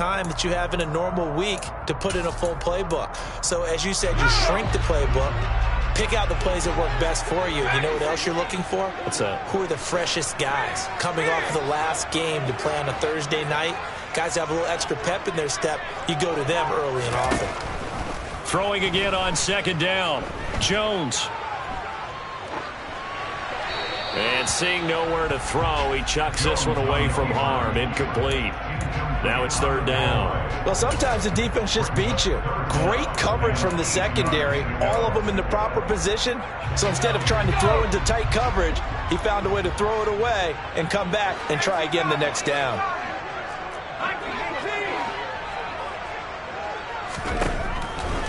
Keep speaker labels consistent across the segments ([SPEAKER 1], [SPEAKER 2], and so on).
[SPEAKER 1] time that you have in a normal week to put in a full playbook. So as you said, you shrink the playbook, pick out the plays that work best for you. You know what else you're looking for?
[SPEAKER 2] What's that?
[SPEAKER 1] Who are the freshest guys coming off of the last game to play on a Thursday night? Guys have a little extra pep in their step. You go to them early and often.
[SPEAKER 2] Throwing again on second down. Jones. And seeing nowhere to throw, he chucks this one away from harm. Incomplete. Now it's third down.
[SPEAKER 1] Well, sometimes the defense just beats you. Great coverage from the secondary, all of them in the proper position. So instead of trying to throw into tight coverage, he found a way to throw it away and come back and try again the next down.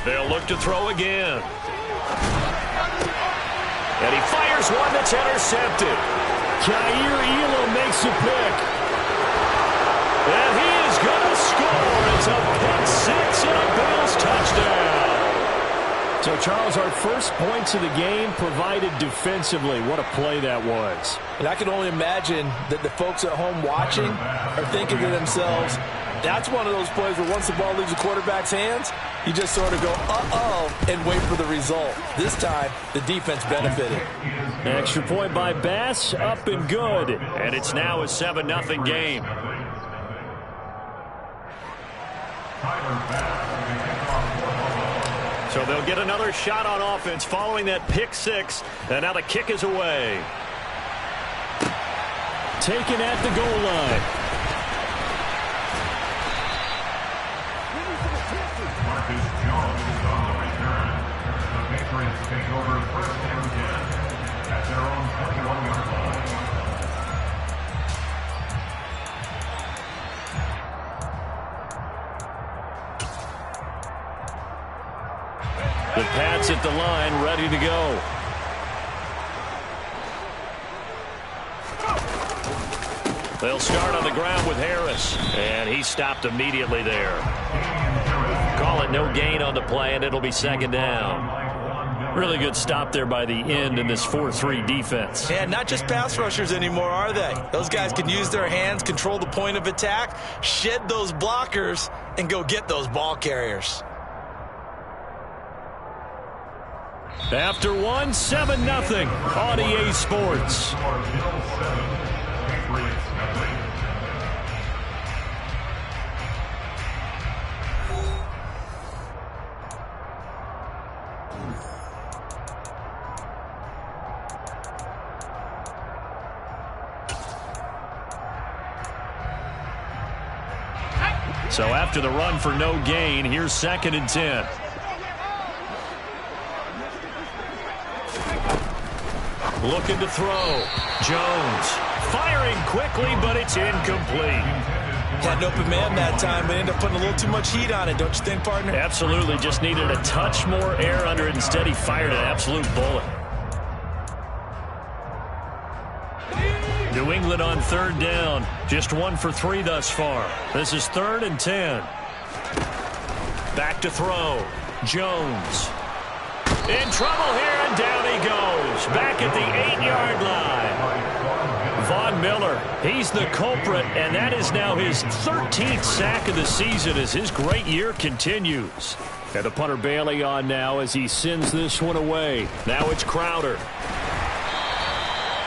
[SPEAKER 2] They'll look to throw again. And he fires one that's intercepted. Jair Elam makes a pick. And he is going to score. It's a pick six and a Bills touchdown.
[SPEAKER 3] So, Charles, our first points of the game provided defensively. What a play that was.
[SPEAKER 1] And I can only imagine that the folks at home watching are thinking to themselves, that's one of those plays where once the ball leaves the quarterback's hands, you just sort of go, uh-oh, and wait for the result. This time, the defense benefited.
[SPEAKER 3] Extra point by Bass, up and good.
[SPEAKER 2] And it's now a 7-0 game. So they'll get another shot on offense following that pick six. And now the kick is away.
[SPEAKER 3] Taken at the goal line.
[SPEAKER 4] Marcus Jones is on the return. The Patriots take over first and 10 at their own 21-yard line.
[SPEAKER 2] The Pats at the line, ready to go. They'll start on the ground with Harris. And he stopped immediately there. Call it no gain on the play, and it'll be second down. Really good stop there by the end in this 4-3 defense.
[SPEAKER 1] Yeah, not just pass rushers anymore, are they? Those guys can use their hands, control the point of attack, shed those blockers, and go get those ball carriers.
[SPEAKER 3] After one, 7-0 on EA Sports.
[SPEAKER 2] So after the run for no gain, here's second and 10. Looking to throw. Jones firing quickly, but it's incomplete.
[SPEAKER 1] Had an open man that time, but ended up putting a little too much heat on it, don't you think, partner?
[SPEAKER 2] Absolutely. Just needed a touch more air under it. Instead, he fired an absolute bullet. New England on third down. Just 1 for 3 thus far. This is third and 10. Back to throw. Jones. In trouble here, and down he goes. Back at the 8-yard line. Von Miller, he's the culprit, and that is now his 13th sack of the season as his great year continues.
[SPEAKER 3] And the punter Bailey on now as he sends this one away.
[SPEAKER 2] Now it's Crowder.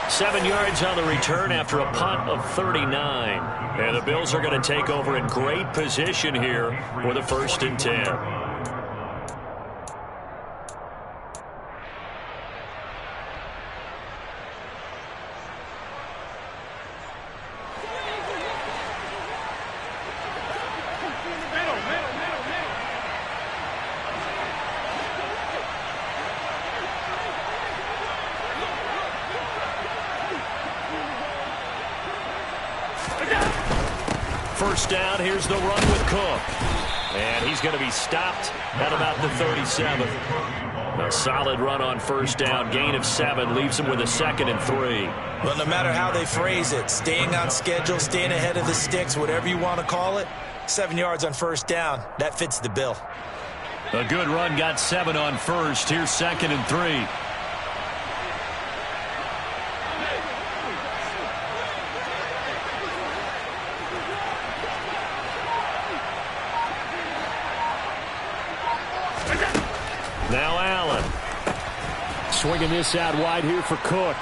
[SPEAKER 2] 7 yards on the return after a punt of 39. And the Bills are going to take over in great position here with a 1st and 10. First down, here's the run with Cook. And he's going to be stopped at about the 37. A solid run on first down. Gain of 7 leaves him with a 2nd and 3.
[SPEAKER 1] Well, no matter how they phrase it, staying on schedule, staying ahead of the sticks, whatever you want to call it, 7 yards on first down, that fits the bill.
[SPEAKER 2] A good run, got 7 on first. Here's 2nd and 3. Now Allen.
[SPEAKER 3] Swinging this out wide here for Cook.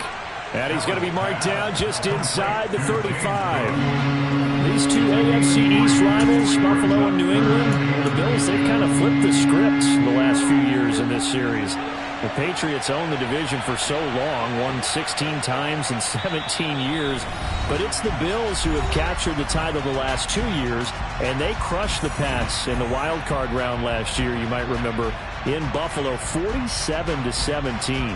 [SPEAKER 3] And he's going to be marked down just inside the 35. These two AFC East rivals, Buffalo and New England, the Bills, they've kind of flipped the script the last few years in this series. The Patriots own the division for so long, won 16 times in 17 years. But it's the Bills who have captured the title the last 2 years, and they crushed the Pats in the wild card round last year, you might remember, in Buffalo, 47-17.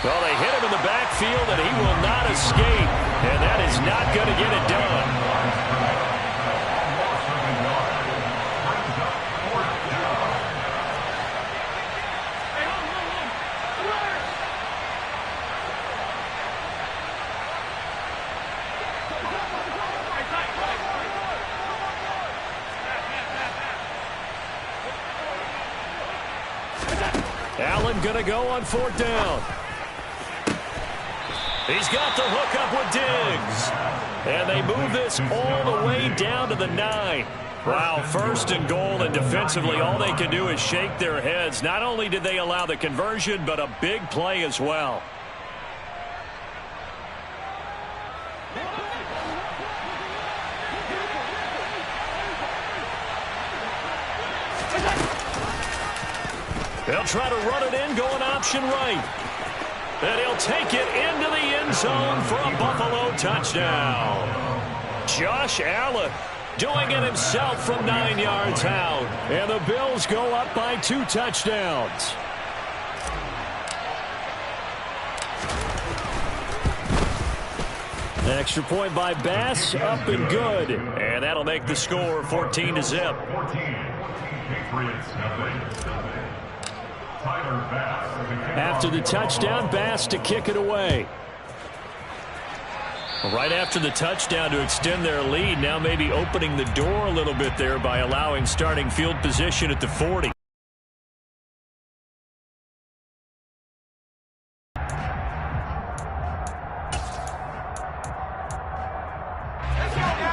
[SPEAKER 2] Well, they hit him in the backfield, and he will not escape. And that is not going to get it done. Allen going to go on 4th down. He's got the hook up with Diggs. And they move this all the way down to the 9. Wow, 1st and goal, and defensively all they can do is shake their heads. Not only did they allow the conversion, but a big play as well. They'll try to run it in, going option right. And he'll take it into the end zone for a Buffalo touchdown. Josh Allen doing it himself from 9 yards out.
[SPEAKER 3] And the Bills go up by 2 touchdowns. Extra point by Bass, up and good.
[SPEAKER 2] And that'll make the score 14-0.
[SPEAKER 3] After the touchdown, Bass to kick it away.
[SPEAKER 2] Right after the touchdown to extend their lead, now maybe opening the door a little bit there by allowing starting field position at the 40.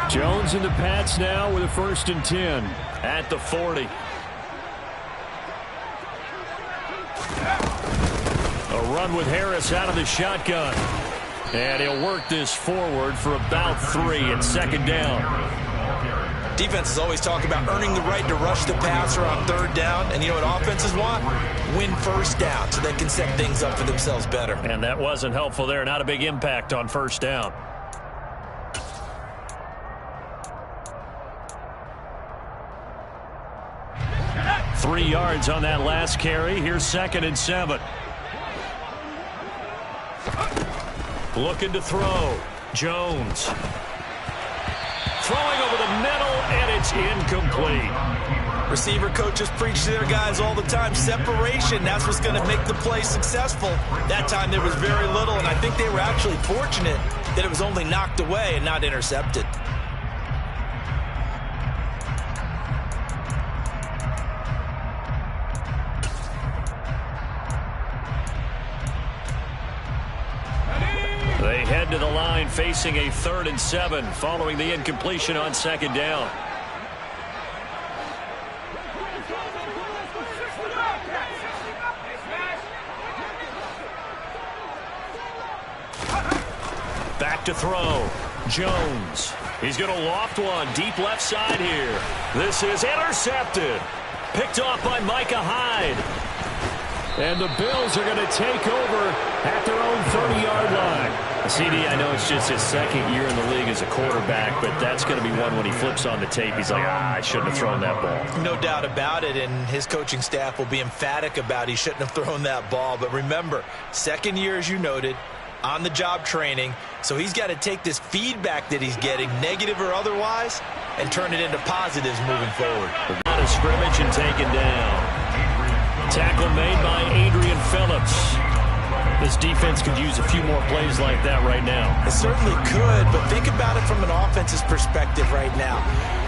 [SPEAKER 3] Jones and the Pats now with a 1st and 10.
[SPEAKER 2] At the 40. A run with Harris out of the shotgun. And he'll work this forward for about 3 and 2nd down.
[SPEAKER 1] Defenses always talk about earning the right to rush the passer on 3rd down. And you know what offenses want? Win 1st down so they can set things up for themselves better.
[SPEAKER 2] And that wasn't helpful there. Not a big impact on 1st down. Three yards on that last carry. Here's 2nd and 7. Looking to throw. Jones. Throwing over the middle, and it's incomplete.
[SPEAKER 1] Receiver coaches preach to their guys all the time. Separation, that's what's going to make the play successful. That time there was very little, and I think they were actually fortunate that it was only knocked away and not intercepted.
[SPEAKER 2] They head to the line facing a 3rd and 7 following the incompletion on 2nd down. Back to throw. Jones. He's going to loft one deep left side here. This is intercepted. Picked off by Micah Hyde.
[SPEAKER 3] And the Bills are going to take over at their own 30-yard line.
[SPEAKER 2] CD, I know it's just his 2nd year in the league as a quarterback, but that's going to be one when he flips on the tape. He's like, I shouldn't have thrown that ball.
[SPEAKER 1] No doubt about it, and his coaching staff will be emphatic about he shouldn't have thrown that ball. But remember, 2nd year, as you noted, on-the-job training, so he's got to take this feedback that he's getting, negative or otherwise, and turn it into positives moving forward.
[SPEAKER 2] Out of scrimmage and taken down. Tackle made by Adrian Phillips. This defense could use a few more plays like that right now.
[SPEAKER 1] It certainly could, but think about it from an offense's perspective right now.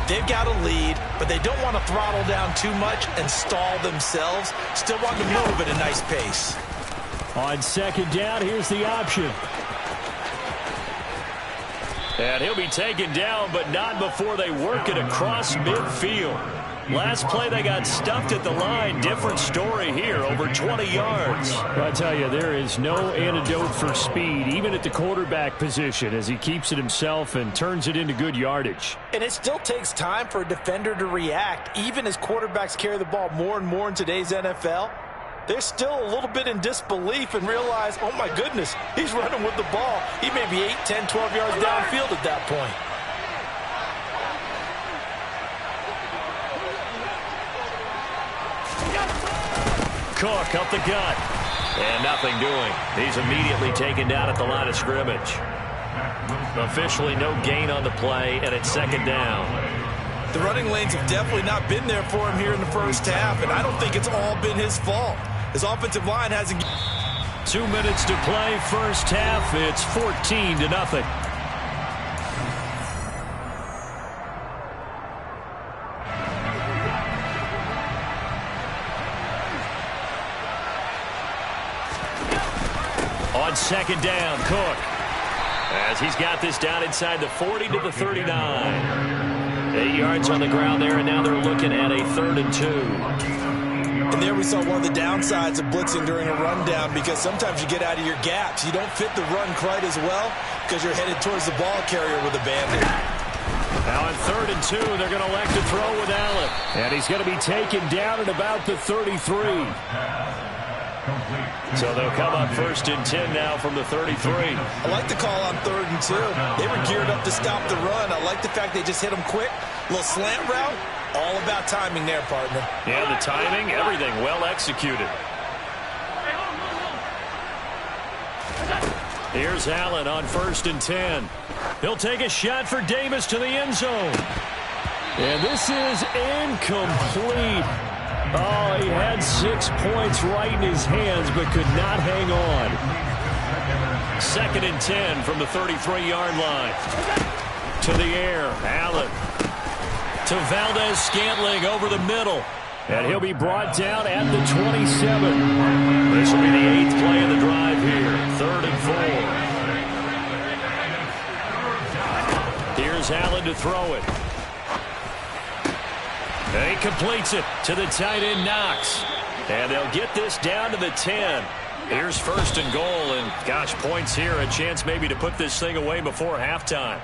[SPEAKER 1] They've got a lead, but they don't want to throttle down too much and stall themselves. Still want to move at a nice pace.
[SPEAKER 3] On second down, here's the option.
[SPEAKER 2] And he'll be taken down, but not before they work it across midfield. Last play, they got stuffed at the line. Different story here, over 20 yards.
[SPEAKER 3] Well, I tell you, there is no antidote for speed, even at the quarterback position, as he keeps it himself and turns it into good yardage.
[SPEAKER 1] And it still takes time for a defender to react, even as quarterbacks carry the ball more and more in today's NFL. They're still a little bit in disbelief and realize, oh my goodness, he's running with the ball. He may be 8, 10, 12 yards downfield at that point.
[SPEAKER 2] Cook up the gut. And nothing doing. He's immediately taken down at the line of scrimmage. Officially no gain on the play, and it's second down.
[SPEAKER 1] The running lanes have definitely not been there for him here in the first half, and I don't think it's all been his fault. His offensive line hasn't...
[SPEAKER 2] 2 minutes to play, first half. It's 14-0. On second down, Cook. As he's got this down inside the 40 to the 39. 8 yards on the ground there, and now they're looking at a 3rd and 2.
[SPEAKER 1] And there we saw one of the downsides of blitzing during a rundown, because sometimes you get out of your gaps. You don't fit the run quite as well because you're headed towards the ball carrier with a bandit.
[SPEAKER 2] Now on 3rd and 2, they're going to elect to throw with Allen.
[SPEAKER 3] And he's going to be taken down at about the 33.
[SPEAKER 2] So they'll come up 1st and 10 now from the 33.
[SPEAKER 1] I like the call on 3rd and 2. They were geared up to stop the run. I like the fact they just hit them quick. A little slant route. All about timing there, partner.
[SPEAKER 2] Yeah, the timing, everything well executed. Here's Allen on 1st and 10. He'll take a shot for Davis to the end zone.
[SPEAKER 3] And this is incomplete. Oh, he had 6 points right in his hands, but could not hang on.
[SPEAKER 2] 2nd and 10 from the 33-yard line. To the air, Allen. To Valdez-Scantling over the middle.
[SPEAKER 3] And he'll be brought down at the 27.
[SPEAKER 2] This will be the 8th play of the drive here. 3rd and 4. Here's Allen to throw it. And he completes it to the tight end, Knox. And they'll get this down to the 10. Here's 1st and goal, and gosh, points here. A chance maybe to put this thing away before halftime.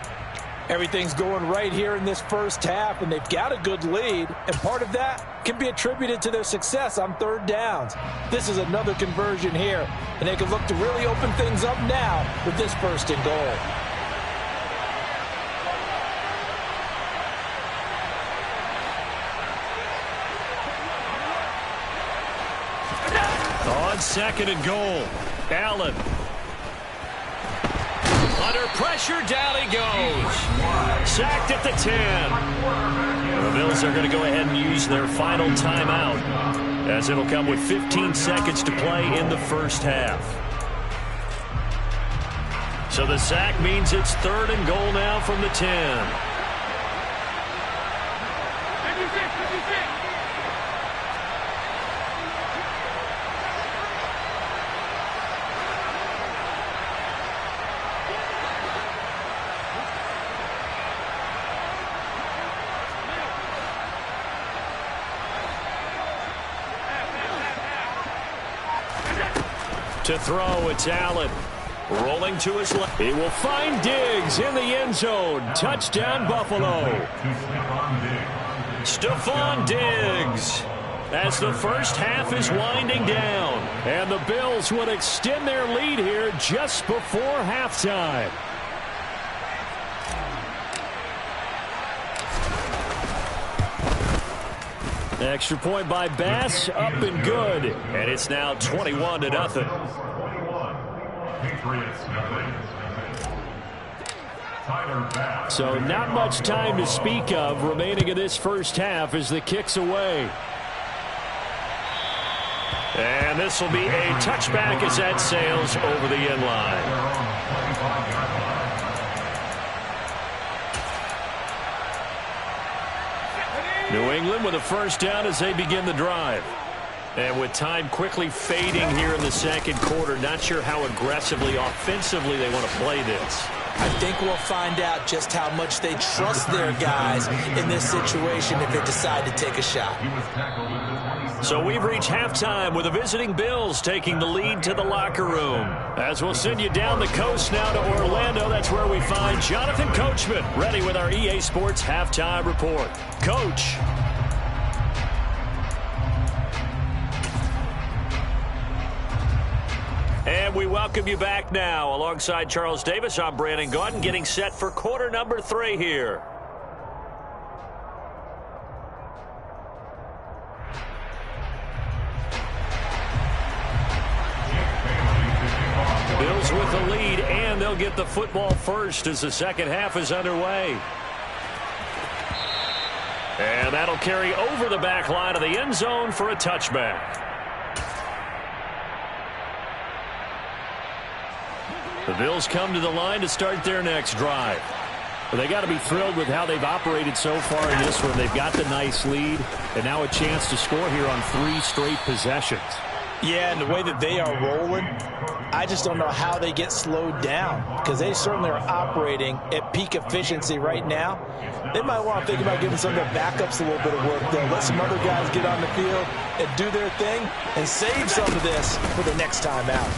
[SPEAKER 1] Everything's going right here in this first half, and they've got a good lead, and part of that can be attributed to their success on 3rd downs. This is another conversion here, and they can look to really open things up now with this 1st and goal.
[SPEAKER 2] On 2nd and goal, Allen. Under pressure, down he goes. Sacked at the 10. The Bills are going to go ahead and use their final timeout, as it'll come with 15 seconds to play in the first half. So the sack means it's 3rd and goal now from the 10. To throw, it's Allen. Rolling to his left.
[SPEAKER 3] He will find Diggs in the end zone. Touchdown, Buffalo.
[SPEAKER 2] Stephon Diggs. As the first half is winding down.
[SPEAKER 3] And the Bills would extend their lead here just before halftime. Extra point by Bass, up and good.
[SPEAKER 2] And it's now 21-0.
[SPEAKER 3] So not much time to speak of remaining in this first half as the kick's away.
[SPEAKER 2] And this will be a touchback as that sails over the end line. New England with a first down as they begin the drive. And with time quickly fading here in the second quarter, not sure how aggressively, offensively they want to play this.
[SPEAKER 1] I think we'll find out just how much they trust their guys in this situation if they decide to take a shot.
[SPEAKER 2] So we've reached halftime with the visiting Bills taking the lead to the locker room. As we'll send you down the coast now to Orlando, that's where we find Jonathan Coachman ready with our EA Sports Halftime Report. Coach. And we welcome you back now. Alongside Charles Davis, I'm Brandon Gaudin, getting set for quarter number 3 here. Bills with the lead, and they'll get the football first as the second half is underway. And that'll carry over the back line of the end zone for a touchback. The Bills come to the line to start their next drive. Well, they got to be thrilled with how they've operated so far in this one. They've got the nice lead, and now a chance to score here on 3 straight possessions.
[SPEAKER 1] Yeah, and the way that they are rolling, I just don't know how they get slowed down, because they certainly are operating at peak efficiency right now. They might want to think about giving some of their backups a little bit of work, though. Let some other guys get on the field and do their thing and save some of this for the next time out.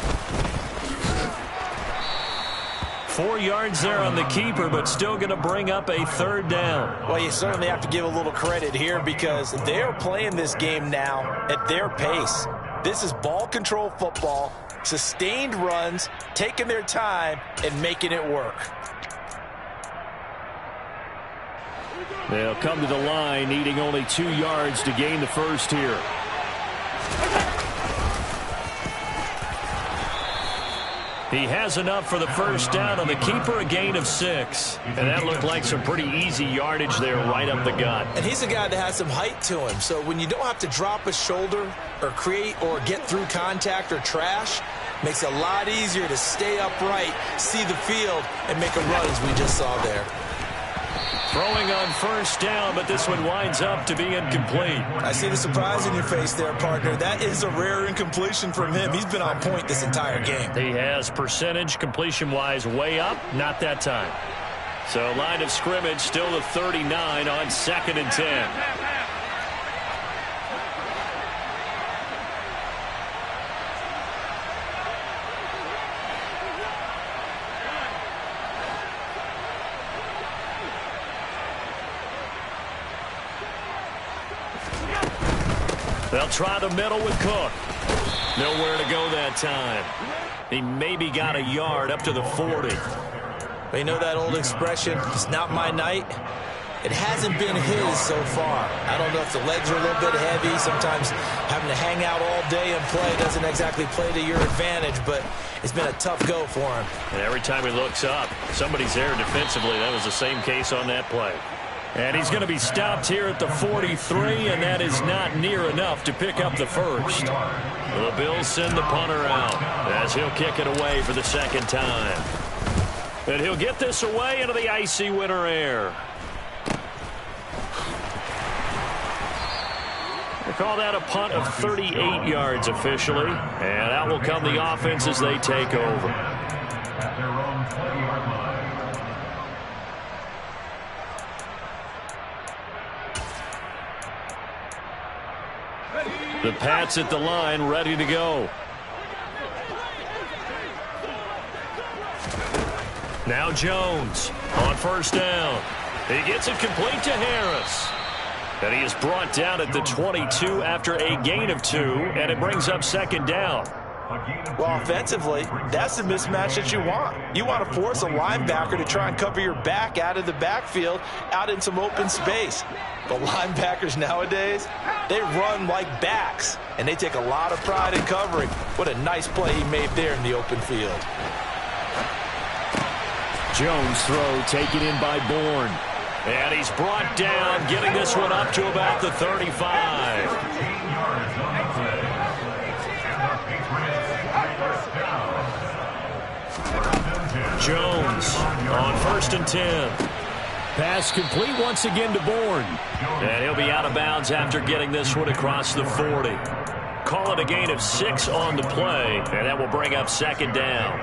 [SPEAKER 2] 4 yards there on the keeper, but still going to bring up a third down.
[SPEAKER 1] Well, you certainly have to give a little credit here because they're playing this game now at their pace. This is ball control football, sustained runs, taking their time, and making it work.
[SPEAKER 3] They'll come to the line, needing only 2 yards to gain the first here. He has enough for the first down on the keeper, a gain of 6. And that looked like some pretty easy yardage there right up the gut.
[SPEAKER 1] And he's a guy that has some height to him. So when you don't have to drop a shoulder or create or get through contact or trash, makes it a lot easier to stay upright, see the field, and make a run as we just saw there.
[SPEAKER 2] Throwing on first down, but this one winds up to be incomplete.
[SPEAKER 1] I see the surprise in your face there, partner. That is a rare incompletion from him. He's been on point this entire game.
[SPEAKER 2] He has percentage completion-wise way up, not that time. So line of scrimmage still the 39 on 2nd and 10. They'll try the middle with Cook. Nowhere to go that time. He maybe got a yard up to the 40.
[SPEAKER 1] But you know that old expression, it's not my night? It hasn't been his so far. I don't know if the legs are a little bit heavy. Sometimes having to hang out all day and play doesn't exactly play to your advantage, but it's been a tough go for him.
[SPEAKER 2] And every time he looks up, somebody's there defensively. That was the same case on that play. And he's going to be stopped here at the 43, and that is not near enough to pick up the first. The Bills send the punter out as he'll kick it away for the second time. And he'll get this away into the icy winter air. They call that a punt of 38 yards officially, and out will come the offense as they take over.
[SPEAKER 4] At their own 20-yard line.
[SPEAKER 2] The Pats at the line, ready to go. Now Jones on first down. He gets it complete to Harris. And he is brought down at the 22 after a gain of 2, and it brings up second down.
[SPEAKER 1] Well, offensively, that's the mismatch that you want. You want to force a linebacker to try and cover your back out of the backfield, out in some open space. But linebackers nowadays, they run like backs, and they take a lot of pride in covering. What a nice play he made there in the open field.
[SPEAKER 3] Jones throw taken in by Bourne.
[SPEAKER 2] And he's brought down, getting this one up to about the 35. Jones on 1st and 10.
[SPEAKER 3] Pass complete once again to Bourne.
[SPEAKER 2] And he'll be out of bounds after getting this one across the 40. Call it a gain of 6 on the play, and that will bring up 2nd down.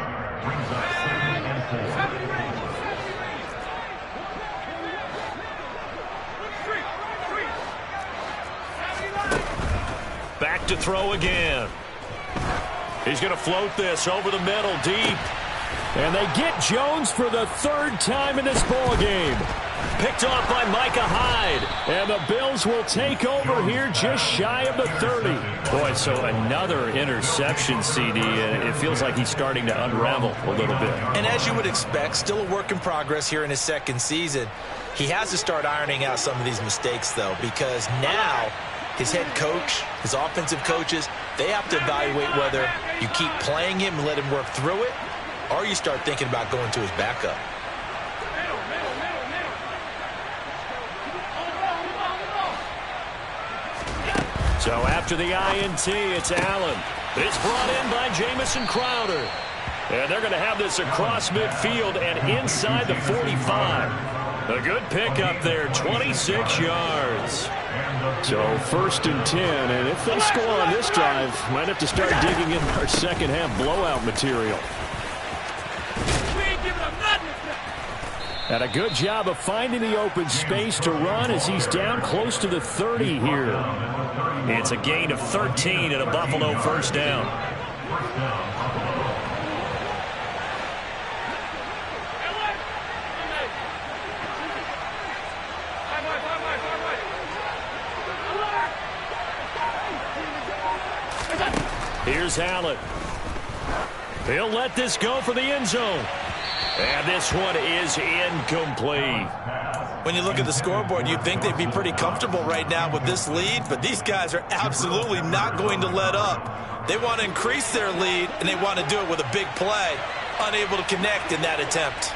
[SPEAKER 2] Back to throw again. He's going to float this over the middle, deep.
[SPEAKER 3] And they get Jones for the 3rd time in this ball game.
[SPEAKER 2] Picked off by Micah Hyde.
[SPEAKER 3] And the Bills will take over here just shy of the 30.
[SPEAKER 2] Boy, so another interception, CD. It feels like he's starting to unravel a little bit.
[SPEAKER 1] And as you would expect, still a work in progress here in his 2nd season. He has to start ironing out some of these mistakes, though, because now his head coach, his offensive coaches, they have to evaluate whether you keep playing him and let him work through it, or you start thinking about going to his backup.
[SPEAKER 2] So after the INT, it's Allen. It's brought in by Jamison Crowder. And they're going to have this across midfield and inside the 45. A good pickup there, 26 yards.
[SPEAKER 3] So 1st and 10, and if they score on this drive, might have to start digging in our second half blowout material. And a good job of finding the open space to run as he's down close to the 30 here.
[SPEAKER 2] It's a gain of 13 and a Buffalo 1st down. Here's Allen. He'll let this go for the end zone. And this one is incomplete.
[SPEAKER 1] When you look at the scoreboard, you'd think they'd be pretty comfortable right now with this lead, but these guys are absolutely not going to let up. They want to increase their lead, and they want to do it with a big play. Unable to connect in that attempt.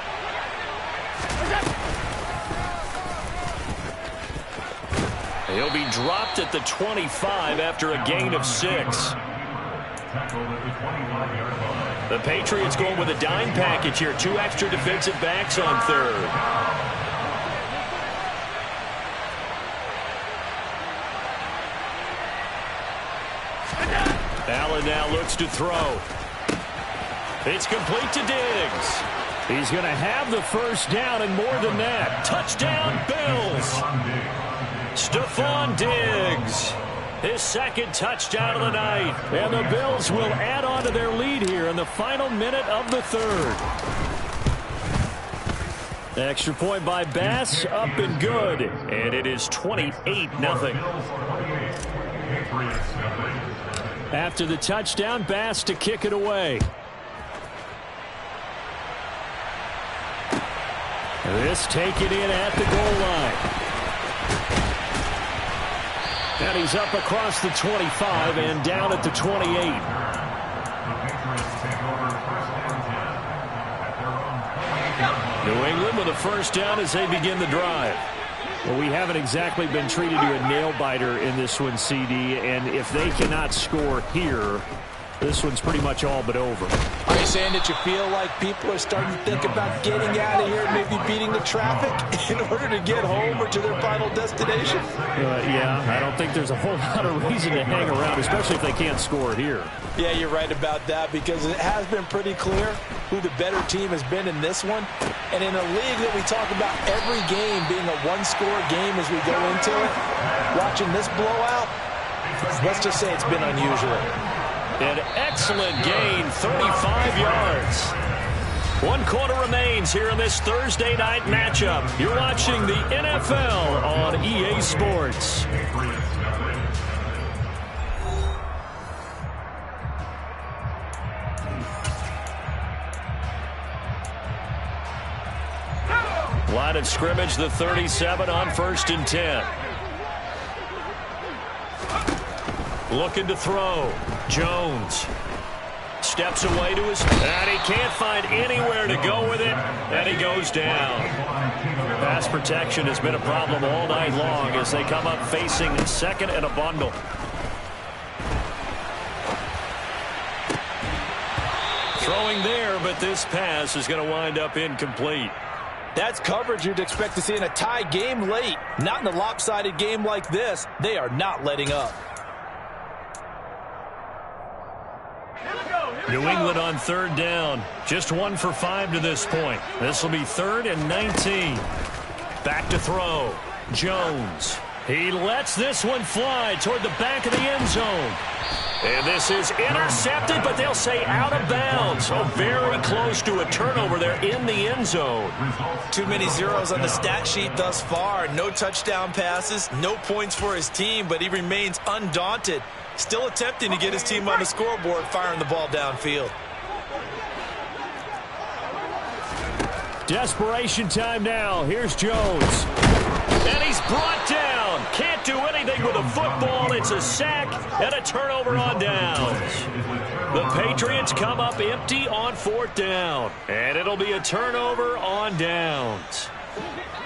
[SPEAKER 2] He'll be dropped at the 25 after a gain of 6. The Patriots going with a dime package here. 2 extra defensive backs on 3rd. Allen now looks to throw. It's complete to Diggs.
[SPEAKER 3] He's going to have the 1st down and more than that.
[SPEAKER 2] Touchdown, Bills. Stephon Diggs. His 2nd touchdown of the night.
[SPEAKER 3] And the Bills will add on to their lead here in the final minute of the 3rd. Extra point by Bass, up and good.
[SPEAKER 2] And it is 28-0.
[SPEAKER 3] After the touchdown, Bass to kick it away. This taken in at the goal line. And he's up across the 25 and down at the 28.
[SPEAKER 2] New England with a 1st down as they begin the drive.
[SPEAKER 3] Well, we haven't exactly been treated to a nail-biter in this one, CD, and if they cannot score here, this one's pretty much all but over.
[SPEAKER 1] Are you saying that you feel like people are starting to think about getting out of here, maybe beating the traffic in order to get home or to their final destination?
[SPEAKER 3] Yeah, I don't think there's a whole lot of reason to hang around, especially if they can't score here.
[SPEAKER 1] Yeah, you're right about that, because it has been pretty clear who the better team has been in this one. And in a league that we talk about every game being a one-score game as we go into it, watching this blowout, let's just say it's been unusual.
[SPEAKER 2] An excellent gain, 35 yards. 1 quarter remains here in this Thursday night matchup. You're watching the NFL on EA Sports. Line of scrimmage, the 37 on 1st and 10. Looking to throw. Jones steps away to his, and he can't find anywhere to go with it, and he goes down. Pass protection has been a problem all night long as they come up facing 2nd and a bundle. Throwing there, but this pass is going to wind up incomplete.
[SPEAKER 1] That's coverage you'd expect to see in a tie game late. Not in a lopsided game like this. They are not letting up.
[SPEAKER 2] New England on third down. Just 1 for 5 to this point. This will be 3rd and 19. Back to throw. Jones. He lets this one fly toward the back of the end zone. And this is intercepted, but they'll say out of bounds. So very close to a turnover there in the end zone.
[SPEAKER 1] Too many zeros on the stat sheet thus far. No touchdown passes, no points for his team, but he remains undaunted. Still attempting to get his team on the scoreboard, firing the ball downfield.
[SPEAKER 3] Desperation time now. Here's Jones.
[SPEAKER 2] And he's brought down. Can't do anything with a football. It's a sack and a turnover on downs. The Patriots come up empty on 4th down. And it'll be a turnover on downs.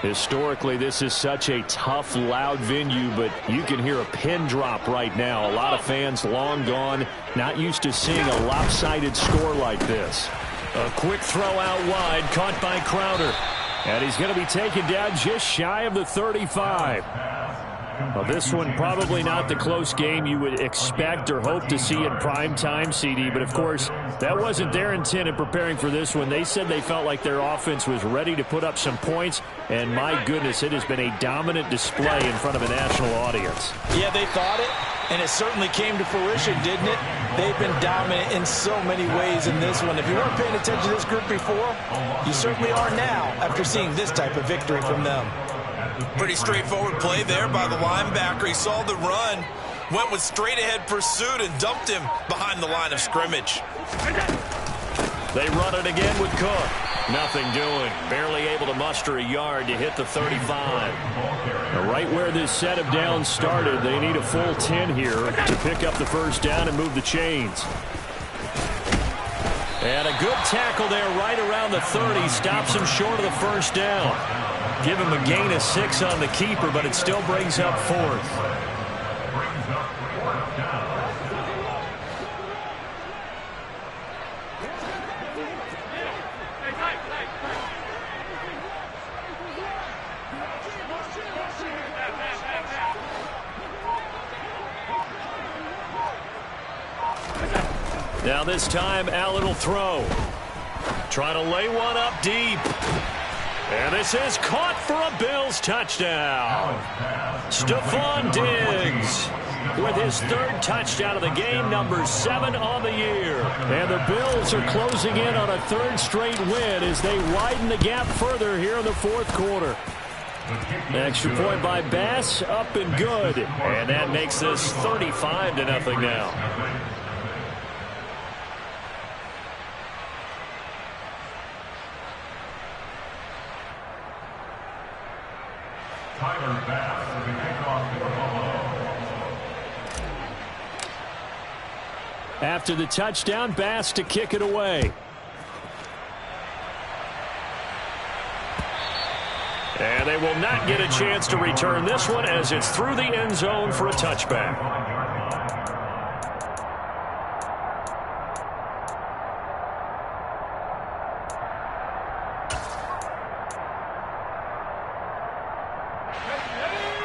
[SPEAKER 3] Historically, this is such a tough, loud venue, but you can hear a pin drop right now. A lot of fans long gone, not used to seeing a lopsided score like this.
[SPEAKER 2] A quick throw out wide, caught by Crowder.
[SPEAKER 3] And he's going to be taken down just shy of the 35. Well, this one probably not the close game you would expect or hope to see in prime time, CD. But, of course, that wasn't their intent in preparing for this one. They said they felt like their offense was ready to put up some points. And, my goodness, it has been a dominant display in front of a national audience.
[SPEAKER 1] Yeah, they thought it, and it certainly came to fruition, didn't it? They've been dominant in so many ways in this one. If you weren't paying attention to this group before, you certainly are now after seeing this type of victory from them.
[SPEAKER 5] Pretty straightforward play there by the linebacker. He saw the run, went with straight-ahead pursuit, and dumped him behind the line of scrimmage.
[SPEAKER 2] They run it again with Cook. Nothing doing. Barely able to muster a yard to hit the 35.
[SPEAKER 3] Now, right where this set of downs started, they need a full 10 here to pick up the first down and move the chains.
[SPEAKER 2] And a good tackle there right around the 30. Stops him short of the first down. Give him a gain of 6 on the keeper, but it still brings up 4th. Now this time, Allen will throw. Trying to lay one up deep. And this is caught for a Bills touchdown. Stephon Diggs with his 3rd touchdown of the game, number 7 on the year.
[SPEAKER 3] And the Bills are closing in on a 3rd straight win as they widen the gap further here in the 4th quarter. Extra point by Bass, up and good.
[SPEAKER 2] And that makes this 35-0 now.
[SPEAKER 4] Tyler Bass with the kickoff for Buffalo.
[SPEAKER 3] After the touchdown, Bass to kick it away.
[SPEAKER 2] And they will not get a chance to return this one as it's through the end zone for a touchback.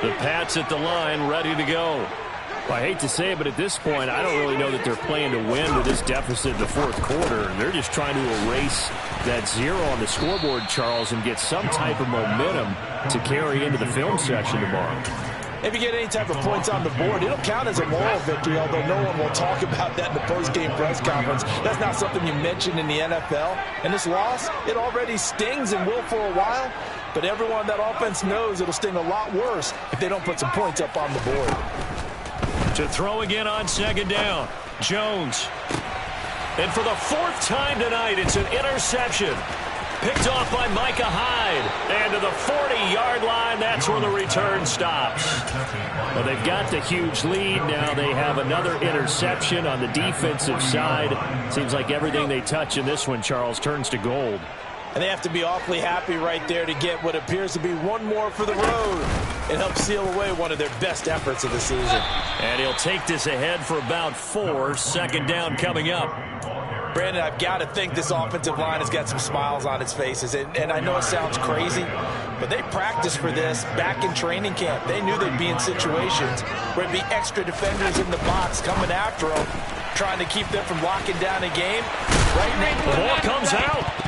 [SPEAKER 2] The Pats at the line, ready to go.
[SPEAKER 3] Well, I hate to say it, but at this point, I don't really know that they're playing to win with this deficit in the 4th quarter. They're just trying to erase that 0 on the scoreboard, Charles, and get some type of momentum to carry into the film section tomorrow.
[SPEAKER 1] If you get any type of points on the board, it'll count as a moral victory, although no one will talk about that in the post-game press conference. That's not something you mention in the NFL. And this loss, it already stings and will for a while, but everyone on that offense knows it'll sting a lot worse if they don't put some points up on the board.
[SPEAKER 2] To throw again on 2nd down, Jones. And for the 4th time tonight, it's an interception. Picked off by Micah Hyde. And to the 40-yard line, that's where the return stops.
[SPEAKER 3] Well, they've got the huge lead. Now they have another interception on the defensive side. Seems like everything they touch in this one, Charles, turns to gold.
[SPEAKER 1] And they have to be awfully happy right there to get what appears to be one more for the road. It helps seal away one of their best efforts of the season.
[SPEAKER 2] And he'll take this ahead for about 4. 2nd down coming up.
[SPEAKER 1] Brandon, I've got to think this offensive line has got some smiles on its faces. And I know it sounds crazy, but they practiced for this back in training camp. They knew they'd be in situations where there'd be extra defenders in the box coming after them, trying to keep them from locking down a game. Right now,
[SPEAKER 2] the ball comes out.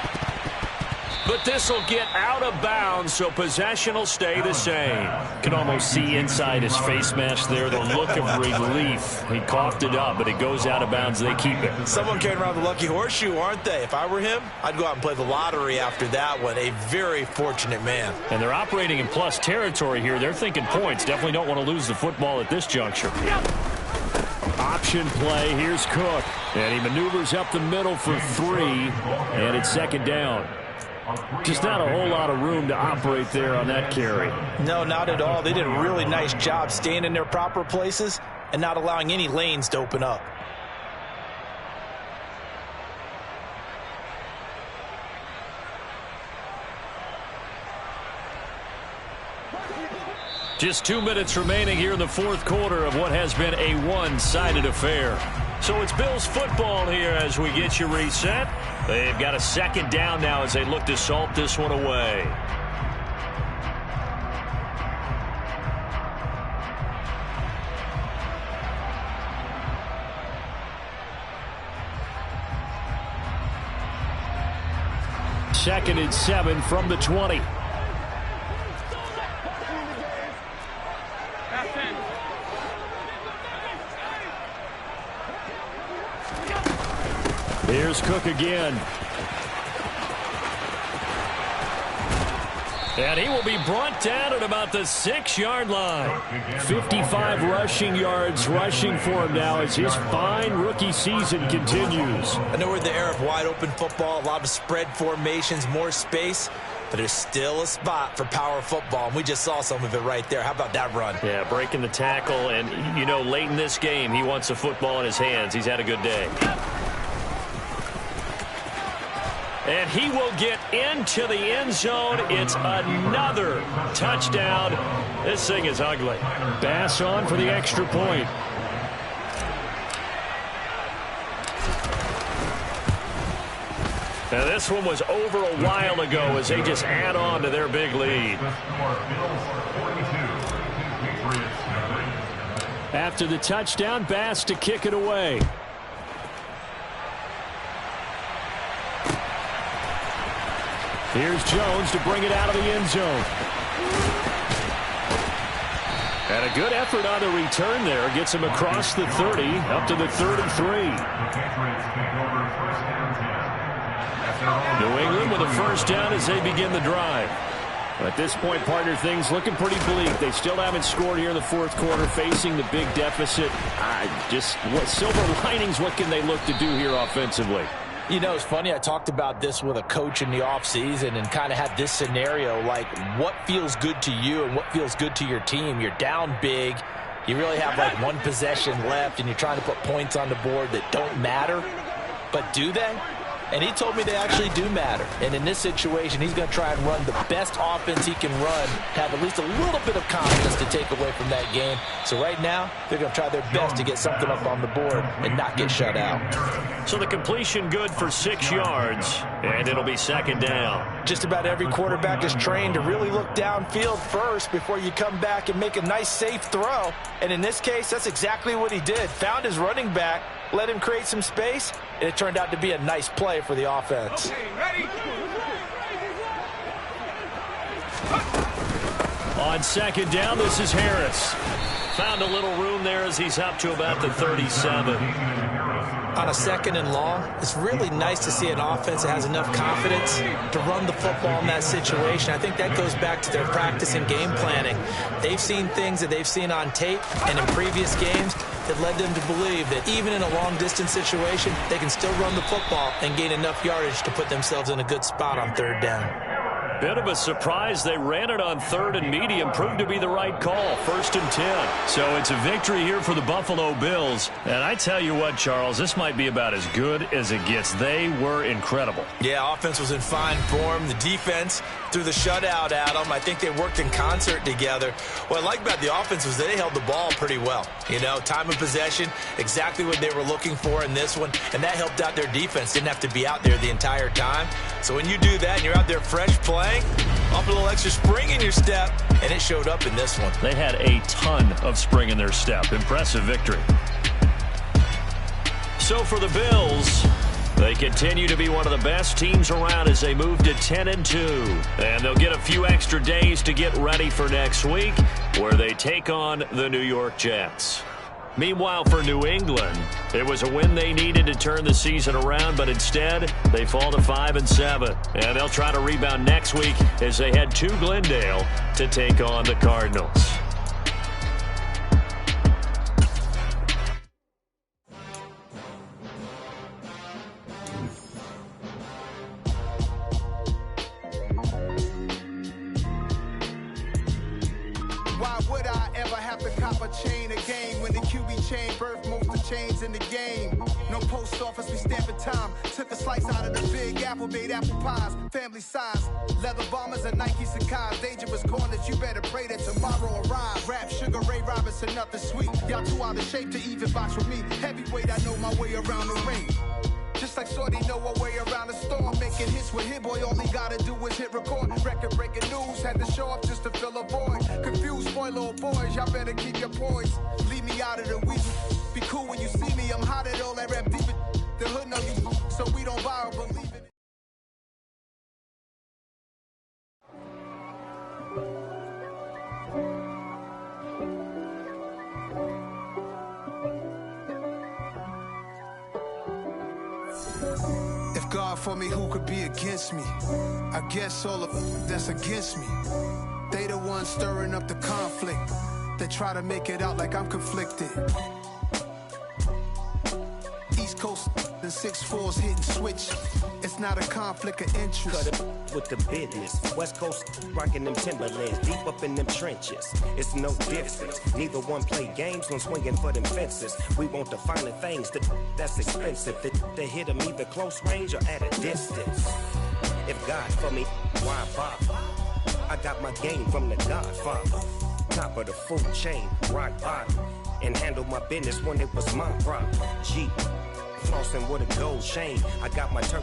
[SPEAKER 2] But this will get out of bounds, so possession will stay the same.
[SPEAKER 3] Can almost see inside his face mask there the look of relief. He coughed it up, but it goes out of bounds. They keep it.
[SPEAKER 5] Someone carrying around the lucky horseshoe, aren't they? If I were him, I'd go out and play the lottery after that one. A very fortunate man.
[SPEAKER 3] And they're operating in plus territory here. They're thinking points. Definitely don't want to lose the football at this juncture. Option play. Here's Cook. And he maneuvers up the middle for 3. And it's second down. Just not a whole lot of room to operate there on that carry.
[SPEAKER 1] No, not at all. They did a really nice job staying in their proper places and not allowing any lanes to open up.
[SPEAKER 3] Just 2 minutes remaining here in the fourth quarter of what has been a one-sided affair.
[SPEAKER 2] So it's Bills football here as we get you reset. They've got a second down now as they look to salt this one away.
[SPEAKER 3] Second and 7 from the 20. Here's Cook again.
[SPEAKER 2] And he will be brought down at about the 6-yard line.
[SPEAKER 3] 55 rushing yards rushing for him now as his fine rookie season continues.
[SPEAKER 5] I know we're in the era of wide open football, a lot of spread formations, more space, but there's still a spot for power football, and we just saw some of it right there. How about that run?
[SPEAKER 2] Yeah, breaking the tackle, and, you know, late in this game, he wants the football in his hands. He's had a good day. And he will get into the end zone. It's another touchdown. This thing is ugly.
[SPEAKER 3] Bass on for the extra point.
[SPEAKER 2] Now this one was over a while ago as they just add on to their big lead.
[SPEAKER 3] After the touchdown, Bass to kick it away. Here's Jones to bring it out of the end zone. And a good effort on the return there. Gets him across the 30, up to the 33. New England with a first down as they begin the drive. At this point, partner, things looking pretty bleak. They still haven't scored here in the fourth quarter, facing the big deficit. Just what silver linings, what can they look to do here offensively?
[SPEAKER 1] You know, it's funny, I talked about this with a coach in the offseason and kind of had this scenario, like what feels good to you and what feels good to your team. You're down big. You really have like one possession left and you're trying to put points on the board that don't matter. But do they? And he told me they actually do matter. And in this situation, he's going to try and run the best offense he can run, have at least a little bit of confidence to take away from that game. So right now, they're going to try their best to get something up on the board and not get shut out.
[SPEAKER 2] So the completion good for 6 yards, and it'll be second down.
[SPEAKER 1] Just about every quarterback is trained to really look downfield first before you come back and make a nice, safe throw. And in this case, that's exactly what he did. Found his running back, let him create some space, and it turned out to be a nice play for the offense.
[SPEAKER 2] On second down, this is Harris. Found a little room there as he's up to about the 37.
[SPEAKER 5] On a second and long, it's really nice to see an offense that has enough confidence to run the football in that situation. I think that goes back to their practice and game planning. They've seen things that they've seen on tape and in previous games that led them to believe that even in a long-distance situation, they can still run the football and gain enough yardage to put themselves in a good spot on third down.
[SPEAKER 2] Bit of a surprise. They ran it on 3rd and medium. Proved to be the right call. 1st and 10. So it's a victory here for the Buffalo Bills. And I tell you what, Charles, this might be about as good as it gets. They were incredible.
[SPEAKER 5] Yeah, offense was in fine form. The defense threw the shutout at them. I think they worked in concert together. What I like about the offense was they held the ball pretty well. You know, time of possession, exactly what they were looking for in this one. And that helped out their defense. Didn't have to be out there the entire time. So when you do that and you're out there fresh playing, off a little extra spring in your step, and it showed up in this one.
[SPEAKER 2] They had a ton of spring in their step. Impressive victory. So for the Bills, they continue to be one of the best teams around as they move to 10-2. And they'll get a few extra days to get ready for next week, where they take on the New York Jets. Meanwhile, for New England, it was a win they needed to turn the season around, but instead, they fall to 5-7. And they'll try to rebound next week as they head to Glendale to take on the Cardinals.
[SPEAKER 6] Why would I ever have to cop a chain again when the QB chain birthed most of the chains in the game? No post office, we stamping time. Took a slice out of the big apple, made apple pies, family size. Leather bombers and Nike Sacai's. Dangerous corners, you better pray that tomorrow arrives. Rap, Sugar Ray Robinson, nothing sweet. Y'all too out of shape to even box with me. Heavyweight, I know my way around the ring. Just like Shorty know her way around the storm. Making hits with Hit Boy, all he gotta do is hit record. Record-breaking news, had to show up just to fill a void. Confused, spoiled boys, y'all better keep your poise. Leave me out of the weasel. Be cool when you see me, I'm hot at all that rap deep. The hood know you, so we don't borrow, believe it. If God for me, who could be against me? I guess all of that's against me. They the ones stirring up the conflict. They try to make it out like I'm conflicted. East Coast and 6'4's hitting switch. It's not a conflict of interest.
[SPEAKER 7] Cut it with the business. West Coast rocking them Timberlands, deep up in them trenches. It's no difference. Neither one play games when swinging for them fences. We want the finer things that's expensive. They hit them either close range or at a distance. If God for me, why bother? I got my game from the Godfather. Top of the food chain, rock bottom. And handle my business when it was my problem. G, flossing with a gold chain. I got my turn.